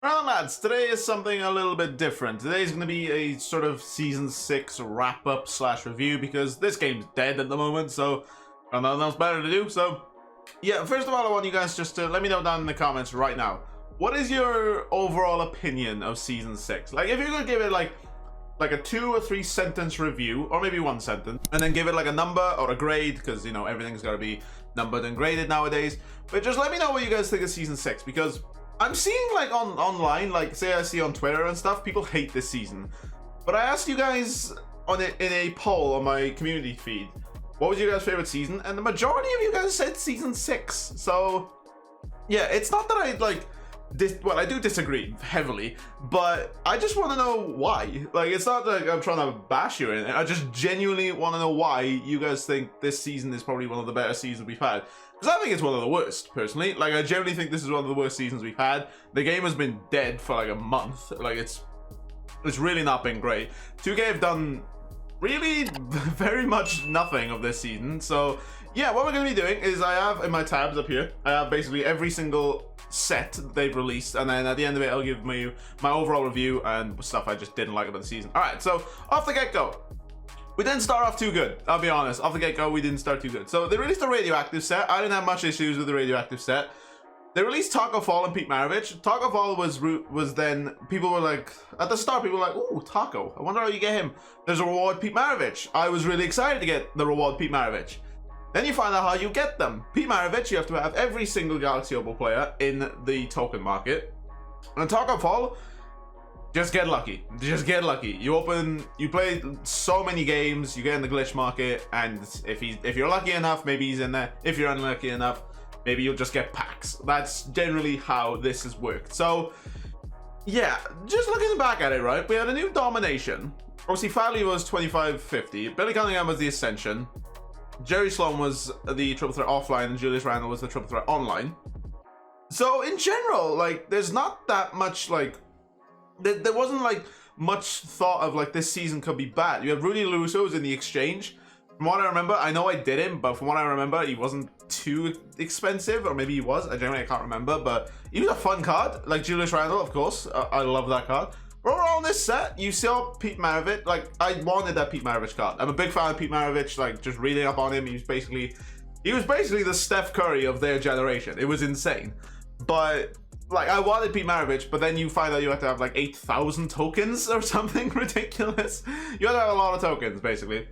Well, lads, today is something a little bit different. Today's going to be a sort of Season 6 wrap-up / review because this game's dead at the moment, so I've nothing else better to do. So, yeah, first of all, I want you guys just to let me know down in the comments right now. What is your overall opinion of Season 6? Like, if you're going to give it, like a 2 or 3 sentence review, or maybe 1 sentence, and then give it, like, a number or a grade, because, you know, everything's got to be numbered and graded nowadays. But just let me know what you guys think of Season 6, because I'm seeing, like, online, like, say I see on Twitter and stuff, people hate this season. But I asked you guys in a poll on my community feed, what was your guys' favorite season? And the majority of you guys said Season 6. So, yeah, it's not that I, like, well, I do disagree heavily, but I just want to know why. Like, it's not like I'm trying to bash you in it. I just genuinely want to know why you guys think this season is probably one of the better seasons we've had. Because I think it's one of the worst, personally. Like, I generally think this is one of the worst seasons we've had. The game has been dead for like a month. Like, it's really not been great. 2K have done really very much nothing of this season. So, yeah, what we're going to be doing is I have in my tabs up here, I have basically every single set they've released, and then at the end of it, I'll give you my overall review and stuff I just didn't like about the season. All right, so off the get-go. We didn't start off too good, I'll be honest. Off the get-go, we didn't start too good. So they released a radioactive set. I didn't have much issues with the radioactive set. They released Taco Fall and Pete Maravich. Taco Fall was then, people were like, at the start, people were like, ooh, Taco, I wonder how you get him. There's a reward Pete Maravich. I was really excited to get the reward Pete Maravich. Then you find out how you get them. Pete Maravich, you have to have every single Galaxy Opal player in the token market. And Taco Fall, just get lucky. Just get lucky. You play so many games, you get in the glitch market, and if you're lucky enough, maybe he's in there. If you're unlucky enough, maybe you'll just get packs. That's generally how this has worked. So, yeah, just looking back at it, right? We had a new domination. Obviously, Fally was 2550. Billy Cunningham was the Ascension. Jerry Sloan was the Triple Threat offline, and Julius Randle was the Triple Threat online. So, in general, like, there's not that much, like, there wasn't, like, much thought of, like, this season could be bad. You had Rudy LaRusso's in the exchange. From what I remember, I know I did him, but from what I remember, he wasn't too expensive, or maybe he was. I can't remember, but he was a fun card. Like, Julius Randle, of course. I love that card. But overall, on this set, you saw Pete Maravich. Like, I wanted that Pete Maravich card. I'm a big fan of Pete Maravich. Like, just reading up on him, he was basically the Steph Curry of their generation. It was insane. But, like, I wanted Pete Maravich, but then you find out you have to have, like, 8,000 tokens or something ridiculous. You have to have a lot of tokens, basically.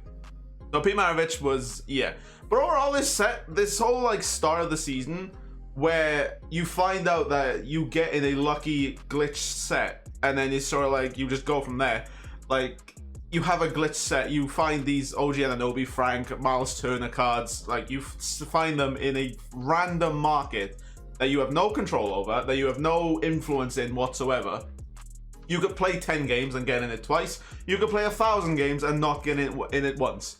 So Pete Maravich was, yeah. But overall, this whole, like, start of the season, where you find out that you get in a lucky glitch set, and then it's sort of like you just go from there. Like, you have a glitch set, you find these OG Anunoby, Frank, Miles Turner cards, like, you find them in a random market that you have no control over, that you have no influence in whatsoever. You could play 10 games and get in it twice. You could play 1,000 games and not get in it once.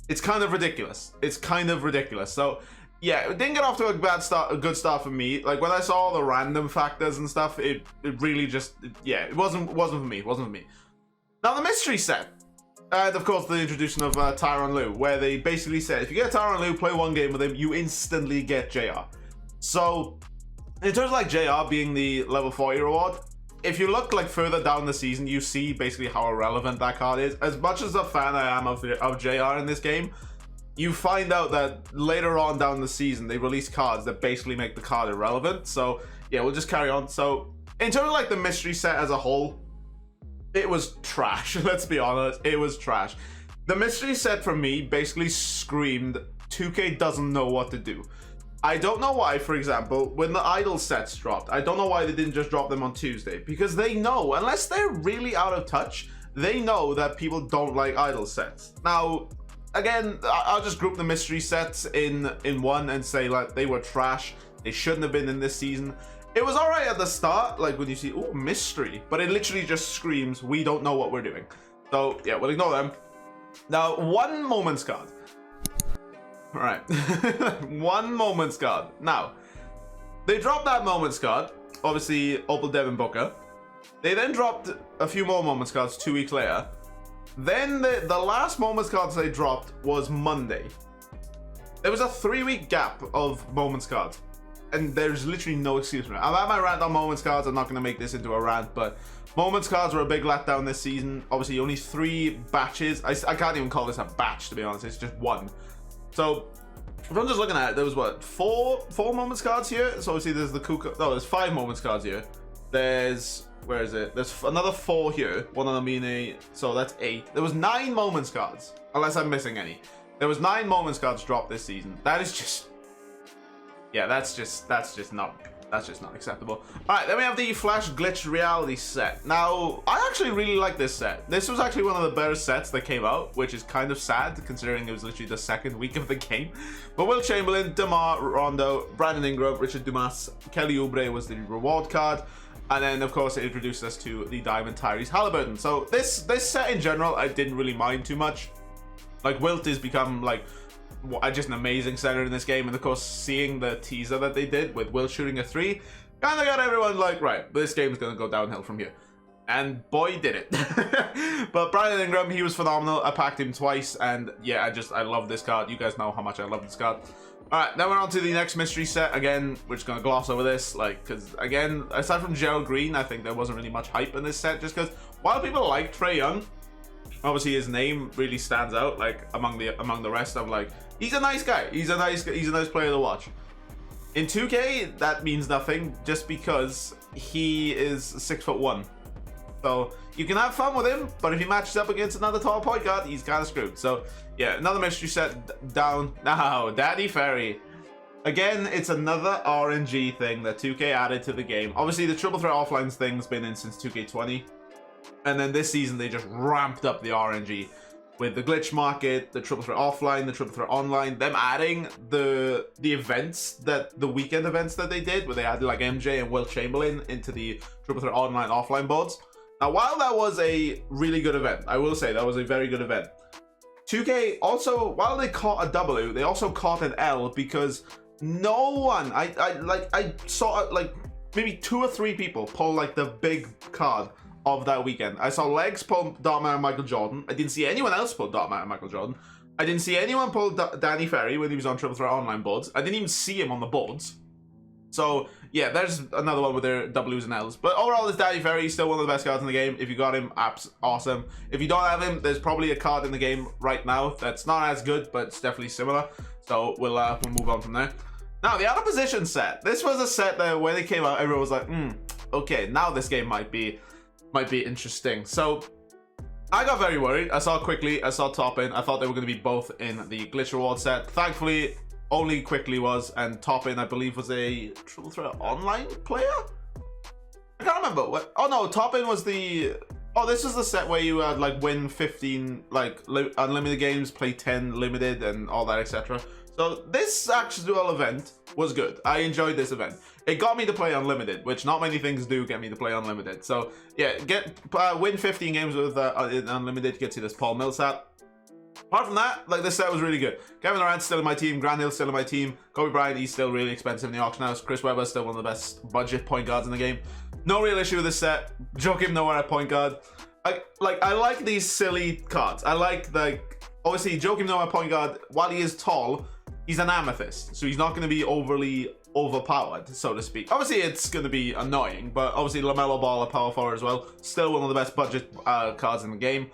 It's kind of ridiculous. It's kind of ridiculous. So, yeah, it didn't get off to a good start for me. Like, when I saw all the random factors and stuff, it really just, yeah, it wasn't for me. It wasn't for me. Now, the mystery set. And, of course, the introduction of Tyronn Lue, where they basically said, if you get Tyronn Lue, play 1 game with him, you instantly get JR. So, in terms of, like, JR being the level 40 reward, if you look, like, further down the season, you see basically how irrelevant that card is. As much as a fan I am of JR in this game, you find out that later on down the season, they release cards that basically make the card irrelevant. So, yeah, we'll just carry on. So, in terms of, like, the mystery set as a whole, it was trash. Let's be honest, it was trash. The mystery set for me basically screamed, 2K doesn't know what to do. I don't know why, for example, when the idol sets dropped, I don't know why they didn't just drop them on Tuesday. Because they know, unless they're really out of touch, they know that people don't like idol sets. Now, again, I'll just group the mystery sets in one and say, like, they were trash. They shouldn't have been in this season. It was alright at the start, like when you see, ooh, mystery. But it literally just screams, we don't know what we're doing. So, yeah, we'll ignore them. Now, one moments card. Alright, one moments card. Now, they dropped that moments card, obviously Opal Devin Booker. They then dropped a few more moments cards 2 weeks later. Then the last moments cards they dropped was Monday. There was a 3-week gap of moments cards. and there's literally no excuse for it. I've had my rant on moments cards. I'm not going to make this into a rant, but moments cards were a big letdown this season. Obviously, only 3 batches. I can't even call this a batch, to be honest. It's just 1. So if I'm just looking at it, there was what, four moments cards here. So obviously there's the Kuka. No, there's 5 moments cards here. There's, where is it? There's another 4 here. 1 on the Mine. So that's 8. There was 9 moments cards, unless I'm missing any. There was 9 moments cards dropped this season. That is just, yeah, that's just not acceptable. All right, then we have the Flash Glitch Reality set. Now, I actually really like this set. This was actually one of the better sets that came out, which is kind of sad considering it was literally the 2nd week of the game. But Will Chamberlain, Demar Rondo, Brandon Ingram, Richard Dumas, Kelly Oubre was the reward card. And then, of course, it introduced us to the Diamond Tyrese Halliburton. So this set in general, I didn't really mind too much. Like, Wilt has become, like, just an amazing center in this game. And, of course, seeing the teaser that they did with Wilt shooting a 3, kind of got everyone like, right, this game's going to go downhill from here. And boy, did it. But Brandon Ingram, he was phenomenal. I packed him twice. And, yeah, I love this card. You guys know how much I love this card. Alright, then we're on to the next mystery set. Again, we're just going to gloss over this, like, because, again, aside from Gerald Green, I think there wasn't really much hype in this set, just because while people like Trae Young, obviously his name really stands out, like, among the rest of, like, he's a nice guy. He's a nice player to watch. In 2K, that means nothing, just because he is 6'1". So you can have fun with him, but if he matches up against another tall point guard, he's kind of screwed. So yeah, another mystery set down. Now, Daddy Ferry. Again, it's another RNG thing that 2K added to the game. Obviously, the Triple Threat Offlines thing's been in since 2K20. And then this season, they just ramped up the RNG with the glitch market, the Triple Threat Offline, the Triple Threat Online, them adding the events, the weekend events that they did, where they added like MJ and Will Chamberlain into the Triple Threat Online offline boards. Now, while that was a really good event, I will say that was a very good event, 2K also, while they caught a W, they also caught an L because no one, I saw like maybe 2 or 3 people pull like the big card of that weekend. I saw Legs pull Dartmouth and Michael Jordan. I didn't see anyone else pull Dartmouth and Michael Jordan. I didn't see anyone pull Danny Ferry when he was on Triple Threat Online boards. I didn't even see him on the boards. So yeah, there's another one with their W's and L's. But overall, this Danny Ferry is still one of the best cards in the game. If you got him, awesome. If you don't have him, there's probably a card in the game right now that's not as good, but it's definitely similar. So we'll move on from there. Now, the Out of Position set. This was a set that when it came out, everyone was like, okay, now this game might be interesting. So I got very worried. I saw Top-In. I thought they were going to be both in the Glitch Reward set. Thankfully, only Quickly was, and Top-In, I believe, was a Triple Threat Online player? I can't remember. What? Oh no, Top-In was the... Oh, this is the set where you had like win 15 like unlimited games, play 10 limited, and all that, etc. So this actual event was good. I enjoyed this event. It got me to play Unlimited, which not many things do get me to play Unlimited. So yeah, win 15 games with Unlimited, get to this Paul Millsap. Apart from that, like, this set was really good. Kevin Durant's still in my team. Grant Hill's still in my team. Kobe Bryant, he's still really expensive in the auction house. Chris Webber's still one of the best budget point guards in the game. No real issue with this set. Joakim Noah at point guard. I like these silly cards. I like, obviously, Joakim Noah at point guard, while he is tall, he's an amethyst. So he's not going to be overly overpowered, so to speak. Obviously, it's going to be annoying, but obviously, LaMelo Ball, a power forward as well. Still one of the best budget cards in the game.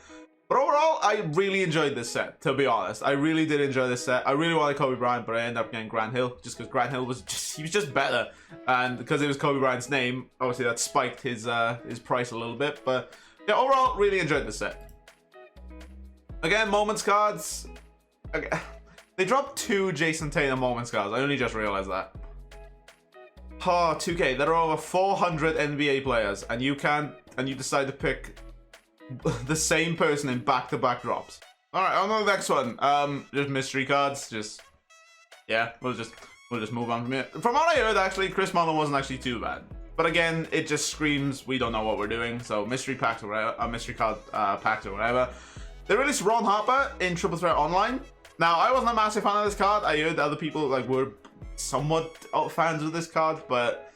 But overall, I really enjoyed this set, to be honest. I really did enjoy this set. I really wanted Kobe Bryant, but I ended up getting Grant Hill, just because Grant Hill was just better. And because it was Kobe Bryant's name, obviously that spiked his price a little bit. But yeah, overall, really enjoyed this set. Again, moments cards. They dropped 2 Jason Tatum moments cards. I only just realized that. Oh, 2K, there are over 400 NBA players, and you decide to pick the same person in back-to-back drops. All right, on to the next one. Just mystery cards. Yeah, we'll just move on from here. From what I heard, actually, Chris Mullin wasn't actually too bad. But again, it just screams we don't know what we're doing. So mystery packs or whatever, mystery card packs or whatever. They released Ron Harper in Triple Threat Online. Now, I wasn't a massive fan of this card. I heard other people were somewhat fans of this card, but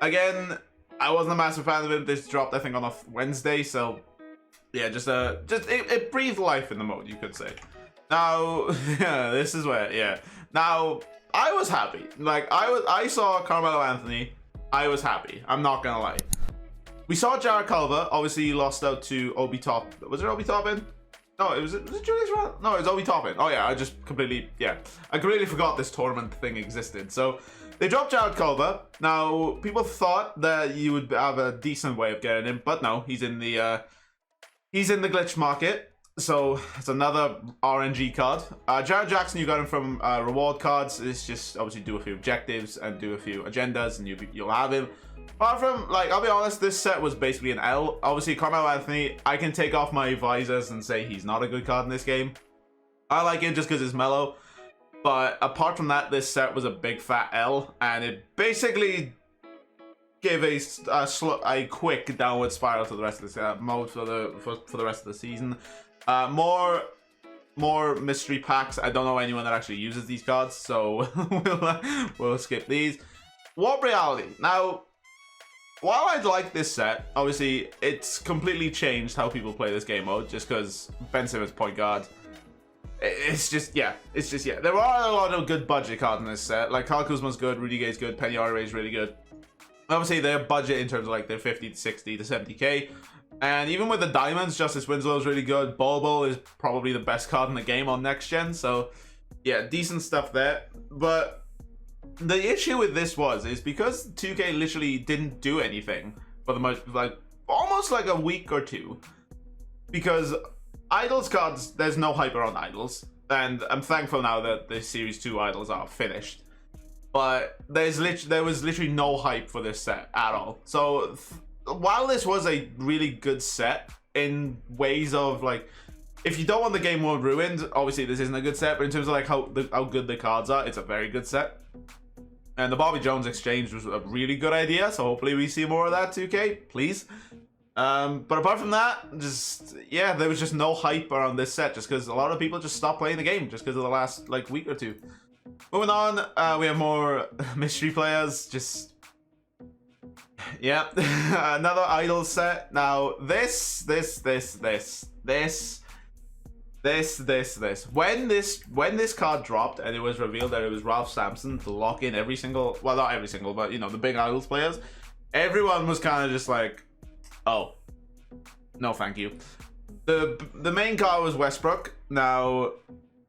again, I wasn't a massive fan of it. This dropped, I think, on a Wednesday, so. Yeah, it breathed life in the mode, you could say. Now, yeah, this is where, yeah. Now, I was happy. Like, I saw Carmelo Anthony. I was happy. I'm not gonna lie. We saw Jared Culver. Obviously, he lost out to Obi Top. Was it Obi Toppin? No, was it Julius Randle? No, it was Obi Toppin. Oh yeah, I completely forgot this tournament thing existed. So they dropped Jared Culver. Now, people thought that you would have a decent way of getting him, but no, he's in the glitch market. So it's another RNG card. Jared Jackson, you got him from reward cards. It's just obviously do a few objectives and do a few agendas, and you'll have him. Apart from, like, I'll be honest, this set was basically an L. Obviously, Carmelo Anthony, I can take off my visors and say he's not a good card in this game. I like him just because it's mellow. But apart from that, this set was a big fat L, and it basically gave a quick downward spiral to the rest of the mode for the rest of the season. More mystery packs. I don't know anyone that actually uses these cards, so we'll skip these. Warp Reality. Now, while I like this set, obviously it's completely changed how people play this game mode, just because Ben Simmons point guard. It's just yeah. There are a lot of good budget cards in this set. Like Kyle Kuzma's good, Rudy Gay's good, Penny Hardaway's really good. Obviously their budget in terms of like their 50 to 60 to 70k. And even with the diamonds, Justice Winslow is really good. Bobo is probably the best card in the game on next gen. So yeah, decent stuff there. But the issue with this is because 2K literally didn't do anything for the most, like almost like a week or two. Because Idols cards, there's no hype around Idols. And I'm thankful now that the Series 2 Idols are finished. But there was literally no hype for this set at all. So while this was a really good set in ways of like, if you don't want the game mode ruined, obviously this isn't a good set. But in terms of like how good the cards are, it's a very good set. And the Bobby Jones exchange was a really good idea. So hopefully we see more of that 2K, please. But apart from that, just yeah, there was just no hype around this set, just because a lot of people just stopped playing the game just because of the last like week or two. Moving on, we have more mystery players. Just yeah, another idol set. Now this. When this card dropped and it was revealed that it was Ralph Sampson to lock in every single, well, not every single, but you know, the big idols players, everyone was kind of just like, oh, no, thank you. The main card was Westbrook. Now,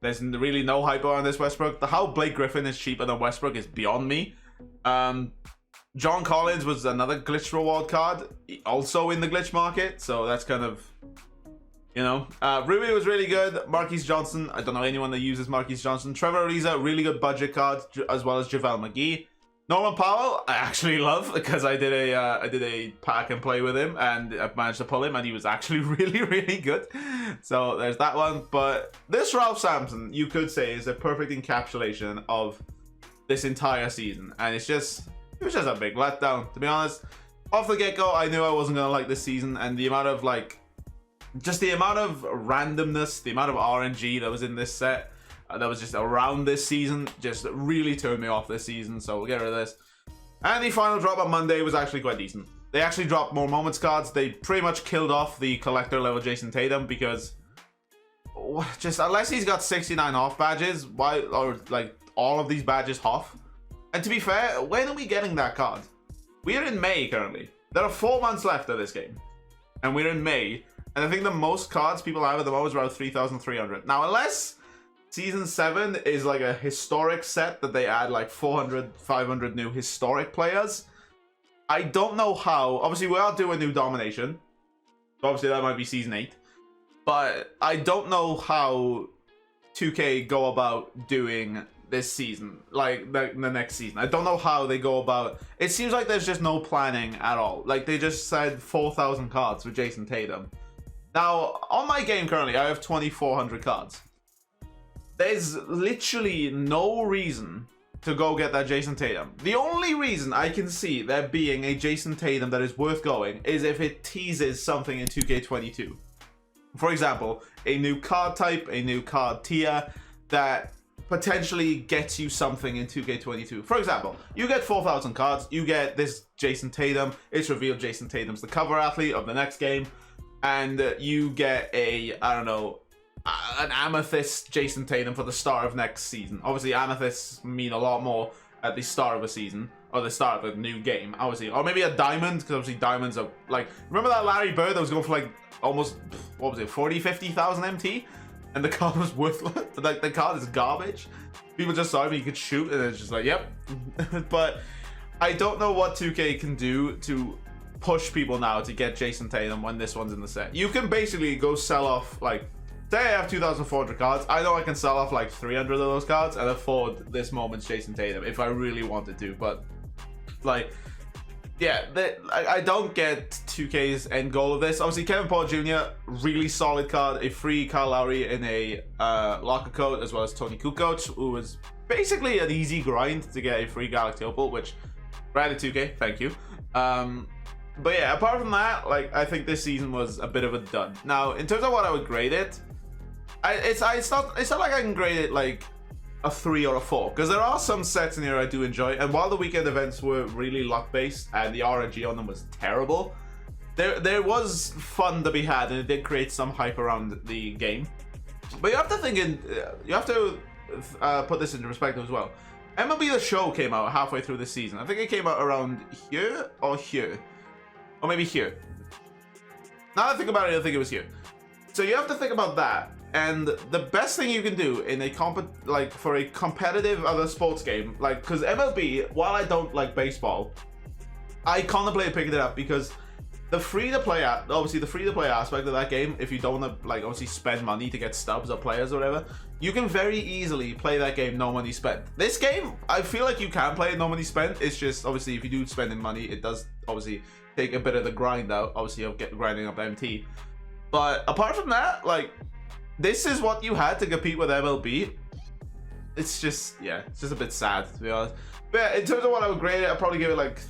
there's really no hype on this Westbrook. How Blake Griffin is cheaper than Westbrook is beyond me. John Collins was another glitch reward card, also in the glitch market, so that's kind of, you know. Ruby was really good. Marquise Johnson, I don't know anyone that uses Marquise Johnson. Trevor Ariza, really good budget card, as well as JaVale McGee. Norman Powell, I actually love, because I did a pack and play with him, and I managed to pull him, and he was actually really good. So there's that one. But this Ralph Sampson, you could say, is a perfect encapsulation of this entire season, and it was just a big letdown, to be honest. Off the get-go, I knew I wasn't gonna like this season, and the amount of like, just the amount of randomness, the amount of RNG that was in this set, that was just around this season, just really turned me off this season, so we'll get rid of this. And the final drop on Monday was actually quite decent. They actually dropped more moments cards. They pretty much killed off the collector level Jason Tatum, because just unless he's got 69 Hoff badges, why, or like all of these badges Hoff? And to be fair, when are we getting that card? We are in May currently. There are 4 months left of this game, and we're in May. And I think the most cards people have at the moment is around 3,300. Now, unless Season 7 is like a historic set that they add like 400, 500 new historic players, I don't know how. Obviously, we are doing new Domination. So obviously, that might be Season 8. But I don't know how 2K go about doing this season, like the next season. I don't know how they go about. It seems like there's just no planning at all. Like, they just said 4,000 cards for Jason Tatum. Now, on my game currently, I have 2,400 cards. There's literally no reason to go get that Jason Tatum. The only reason I can see there being a Jason Tatum that is worth going is if it teases something in 2K22. For example, a new card type, a new card tier that potentially gets you something in 2K22. For example, you get 4,000 cards, you get this Jason Tatum, it's revealed Jason Tatum's the cover athlete of the next game, and you get a, I don't know, an Amethyst Jason Tatum for the start of next season. Obviously, Amethysts mean a lot more at the start of a season, or the start of a new game, obviously. Or maybe a Diamond, because obviously Diamonds are, like, remember that Larry Bird that was going for, like, almost, what was it, 40, 50,000 MT? And the card was worthless. Like, the card is garbage. People just saw him, he could shoot, and it's just like, yep. But I don't know what 2K can do to push people now to get Jason Tatum when this one's in the set. You can basically go sell off, like, say I have 2,400 cards. I know I can sell off like 300 of those cards and afford this moment's Jason Tatum if I really wanted to. But, like, yeah, I don't get 2K's end goal of this. Obviously, Kevin Porter Jr., really solid card. A free Kyle Lowry in a locker code, as well as Tony Kukoc, who was basically an easy grind to get a free Galaxy Opal, which, granted 2K, thank you. But yeah, apart from that, like, I think this season was a bit of a dud. Now, in terms of what I would grade it, it's not like I can grade it like a 3 or a 4, because there are some sets in here I do enjoy, and while the weekend events were really luck based and the RNG on them was terrible, there was fun to be had, and it did create some hype around the game. But you have to put this into perspective as well. MLB The Show came out halfway through this season. I think it came out around here or here, or maybe here. Now that I think about it, I think it was here. So you have to think about that. And the best thing you can do in a for a competitive other sports game, like, because MLB, while I don't like baseball, I contemplate picking it up because the free-to-play aspect of that game, if you don't want to, like, obviously spend money to get stubs or players or whatever, you can very easily play that game no money spent. This game, I feel like you can play it no money spent. It's just, obviously, if you do spend money, it does obviously take a bit of the grind out, obviously, of grinding up MT. But apart from that, like, this is what you had to compete with MLB. It's just, yeah, it's just a bit sad, to be honest. But yeah, in terms of what I would grade it, I'd probably give it like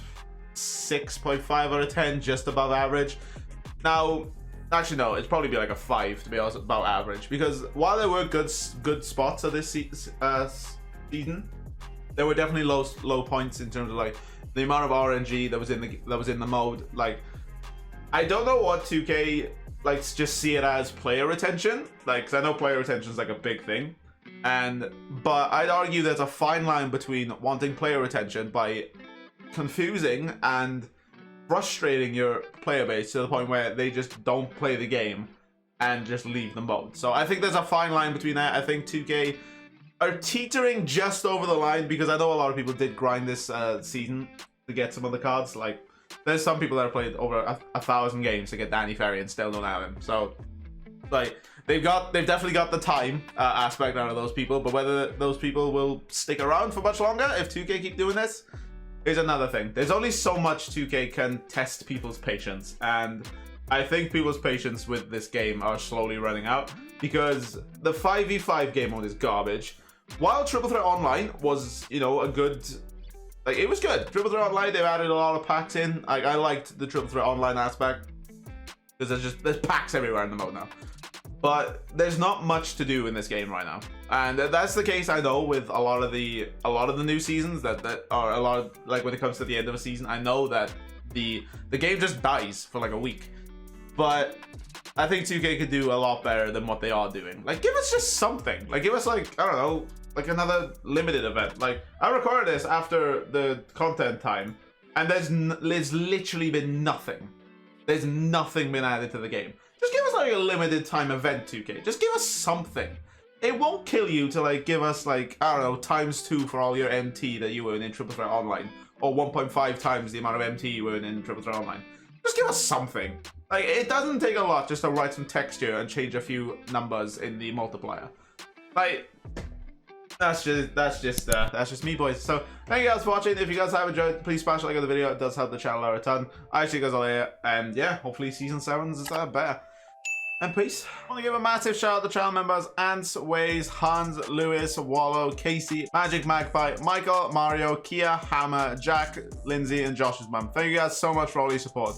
6.5 out of 10, just above average. Now, actually no, it'd probably be like a 5, to be honest, about average. Because while there were good spots of this season, there were definitely low points in terms of like the amount of RNG that was in the mode. Like, I don't know what 2K likes just see it as player retention, like, because I know player retention is like a big thing, but I'd argue there's a fine line between wanting player retention by confusing and frustrating your player base to the point where they just don't play the game and just leave the mode. So I think there's a fine line between that. I think 2K are teetering just over the line, because I know a lot of people did grind this season to get some of the cards. Like, there's some people that have played over 1,000 games to get Danny Ferry and still don't have him. So, like, they've definitely got the time aspect out of those people, but whether those people will stick around for much longer if 2K keep doing this is another thing. There's only so much 2K can test people's patience, and I think people's patience with this game are slowly running out, because the 5v5 game mode is garbage. While Triple Threat Online was, you know, a good... Like, it was good. Triple Threat Online, they've added a lot of packs in. Like, I liked the Triple Threat Online aspect, because there's packs everywhere in the mode now. But there's not much to do in this game right now, and that's the case, I know, with a lot of the new seasons that are a lot of, like, when it comes to the end of a season, I know that the game just dies for like a week. But I think 2K could do a lot better than what they are doing. Like, give us just something. Like, give us, like, I don't know, like another limited event. Like, I recorded this after the content time, and there's literally been nothing. There's nothing been added to the game. Just give us like a limited time event, 2K. Just give us something. It won't kill you to, like, give us, like, I don't know, ×2 for all your MT that you earn in Triple Threat Online, or 1.5 times the amount of MT you earn in Triple Threat Online. Just give us something. Like, it doesn't take a lot just to write some texture and change a few numbers in the multiplier. Like, that's just me, boys. So thank you guys for watching. If you guys have enjoyed, please smash like on the video. It does help the channel out a ton. I see you guys all later, and yeah, hopefully season 7's is better. And peace. I want to give a massive shout out to channel members: Ants, Waze, Hans, Lewis, Wallow, Casey, Magic Magpie, Michael, Mario, Kia, Hammer, Jack, Lindsay, and Josh's mum. Thank you guys so much for all your support.